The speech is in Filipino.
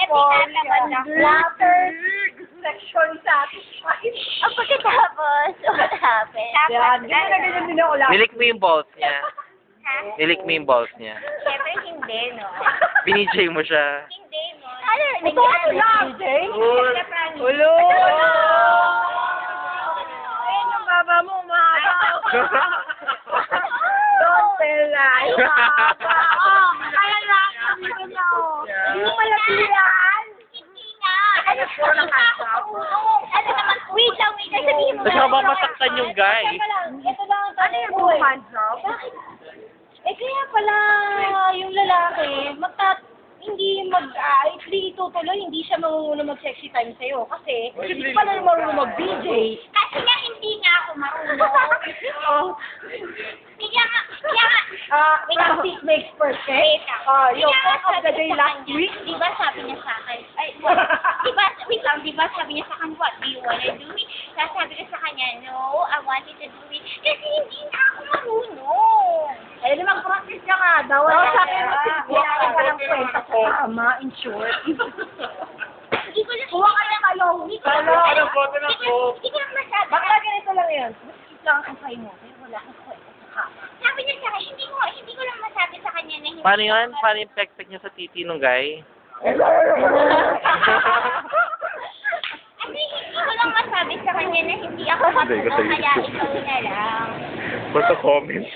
tinatamad ako. Latter section satisfied. Ang pagkatapos, what happened? Yan, ganyan din ako lahat. Nilik mo yung balls niya. Ha? Nilik mo yung balls niya. Siyempre hindi, no? Binijay mo siya. Hindi, no? Ano? Ito ako lang, Jay. Ulo! Ayun ang baba mo, mahaba. Don't tell lies. Oh, kaya lang, dito na ako. Hindi mo malaki yan. Hindi nga. Ano naman? Wait lang. Sabihin mo. Kasi mababasaktan yung guy. Ito lang ang ano yung buhay. Bakit? Eh kaya pala yung lalaki, hindi tutuloy, hindi siya mangunguna mag-sexy time sa'yo. Kasi, hindi pala marunong mag-BJ. Kasi nga, hindi nga ako marunong. Kaya nga. Practice makes perfect. Yung talk of the day last week. Di ba sabi niya sa akin, di ba sabi niya sa akin, what do you wanna do? Sasabi ko sa kanya, no, I wanted to do it. Kasi hindi na ako marunong. Eh, mag-practice ka nga daw. Sa akin mo, kailangan ka ng kwenta sa tama, in short. Hindi ko na Kuha ka ng along. Hindi ko na masabi. Bakla ganito lang yun. Bakit lang ang kay mo? Pero wala kang kwenta sa kama. Sabi niya sa akin, hindi ko lang masabi sa kanya na hindi. Paano yun? Paano yung pek-pek niya sa titi nung guy? Kasi hindi ko lang masabi sa kanya na hindi ako marunong, kaya ikaw na lang. Basta comment.